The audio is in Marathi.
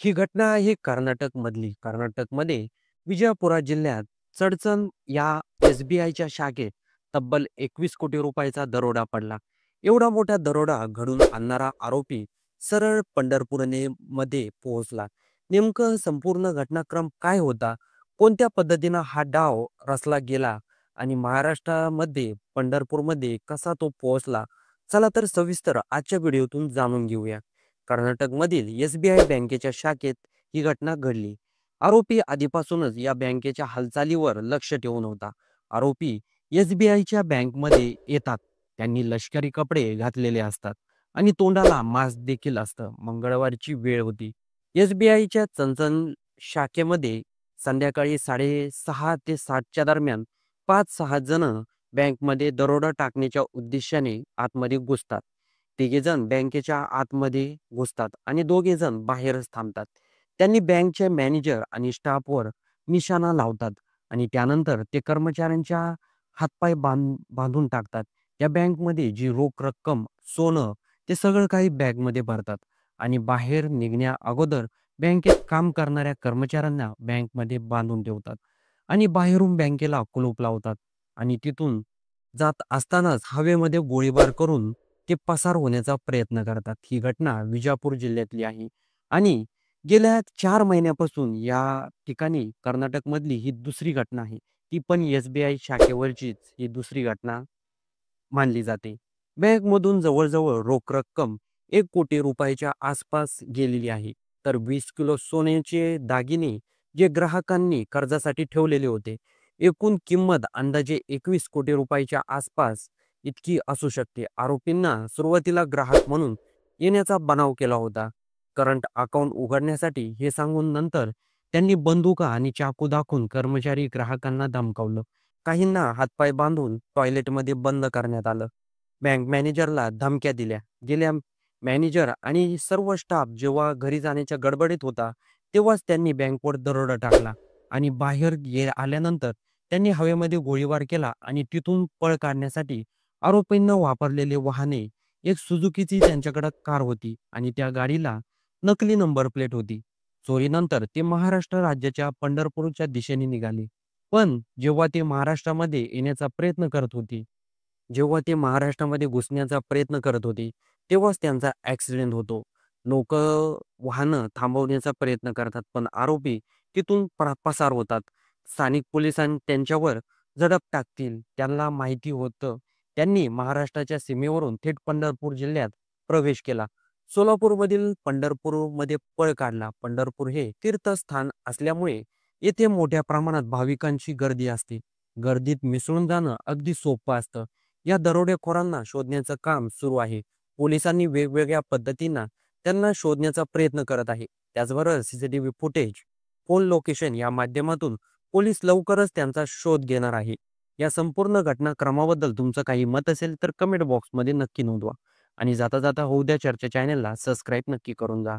ही घटना आहे कर्नाटकमध्ये विजयपुरा जिल्ह्यात चडचण या एस-बी-आयच्या शाखेत तब्बल 21 कोटी रुपयाचा दरोडा पडला. एवढा मोठा दरोडा घडवून आणणारा आरोपी सरळ मध्ये पोहोचला. नेमकं संपूर्ण घटनाक्रम काय होता? कोणत्या पद्धतीनं हा डाव रचला गेला आणि महाराष्ट्रामध्ये पंढरपूरमध्ये कसा तो पोहोचला? चला तर सविस्तर आजच्या व्हिडिओतून जाणून घेऊया. कर्नाटकमधील एस-बी-आय बँकेच्या शाखेत ही घटना घडली. आरोपी आधीपासूनच या बँकेच्या हालचालीवर लक्ष ठेवून होता. आरोपी एस-बी-आयच्या बँकमध्ये येतात. त्यांनी लष्करी कपडे घातलेले असतात आणि तोंडाला मास्क देखील असतं. मंगळवारची वेळ होती. एस-बी-आयच्या चंचण शाखेमध्ये संध्याकाळी 6:30 ते 7च्या दरम्यान 5-6 जण बँकमध्ये दरोडा टाकण्याच्या उद्देशाने आतमध्ये घुसतात. तिघेजण बँकेच्या आतमध्ये घुसतात आणि दोघेजण बाहेरच थांबतात. त्यांनी बँकचे मॅनेजर आणि स्टाफवर निशाणा लावतात आणि त्यानंतर ते कर्मचाऱ्यांच्या हातपाय बांधून टाकतात. या बँकमध्ये जी रोख रक्कम, सोनं ते सगळं काही बॅगमध्ये भरतात आणि बाहेर निघण्या अगोदर बँकेत काम करणाऱ्या कर्मचाऱ्यांना बँकमध्ये बांधून ठेवतात आणि बाहेरून बँकेला कुलूप लावतात आणि तिथून जात असतानाच हवेमध्ये गोळीबार करून ते पसार होण्याचा प्रयत्न करतात. ही घटना विजापूर जिल्ह्यातली आहे आणि गेल्या 4 महिन्यापासून या ठिकाणी कर्नाटकमधली ही दुसरी घटना आहे. ती पण एस-बी-आय शाखेवरचीच ही दुसरी घटना मानली जाते. बँकमधून जवळ रोख रक्कम 1 कोटी रुपयाच्या आसपास गेलेली आहे. तर 20 किलो सोन्याचे दागिने जे ग्राहकांनी कर्जासाठी ठेवलेले होते. एकूण किंमत अंदाजे 21 कोटी रुपयाच्या आसपास इतकी असू शकते. आरोपींना सुरुवातीला ग्राहक म्हणून येण्याचा बनाव केला होता. करंट अकाउंट उघडण्यासाठी हे सांगून नंतर त्यांनी बंदुका आणि चाकू दाखवून कर्मचारी ग्राहकांना धमकावलं. काहींना हातपाय बांधून टॉयलेटमध्ये बंद करण्यात आलं. बँक मॅनेजरला धमक्या दिल्या गेल्या. मॅनेजर आणि सर्व स्टाफ जेव्हा घरी जाण्याच्या गडबडीत होता, तेव्हाच त्यांनी बँकवर दरोडा टाकला आणि बाहेर आल्यानंतर त्यांनी हवेमध्ये गोळीबार केला आणि तिथून पळ काढण्यासाठी आरोपींना वापरलेले वाहने, एक सुझुकीची त्यांच्याकडे कार होती आणि त्या गाडीला नकली नंबर प्लेट होती. चोरीनंतर ते महाराष्ट्र राज्याच्या पंढरपूरच्या दिशेने निघाले. पण जेव्हा ते महाराष्ट्रामध्ये घुसण्याचा प्रयत्न करत होते, तेव्हाच त्यांचा ॲक्सिडेंट होतो. लोकं वाहनं थांबवण्याचा प्रयत्न करतात, पण आरोपी तिथून पसार होतात. स्थानिक पोलिसांनी त्यांच्यावर झडप टाकतील त्यांना माहिती होतं. त्यांनी महाराष्ट्राच्या सीमेवरून थेट पंढरपूर जिल्ह्यात प्रवेश केला. सोलापूरमधील पंढरपूरमध्ये पळ काढला. पंढरपूर हे तीर्थस्थान असल्यामुळे येथे मोठ्या प्रमाणात भाविकांची गर्दी असते. गर्दीत मिसळून जाणं अगदी सोपं असतं. या दरोडेखोरांना शोधण्याचं काम सुरू आहे. पोलिसांनी वेगवेगळ्या पद्धतीनं त्यांना शोधण्याचा प्रयत्न करत आहे. त्याचबरोबर सीसीटीव्ही फुटेज, फोन लोकेशन या माध्यमातून पोलीस लवकरच त्यांचा शोध घेणार आहे. या संपूर्ण घटनाक्रमाबद्दल तुमचं काही मत असेल तर कमेंट बॉक्समध्ये नक्की नोंदवा आणि जाता जाता होऊ द्या चर्चा चॅनलला सबस्क्राईब नक्की करून जा.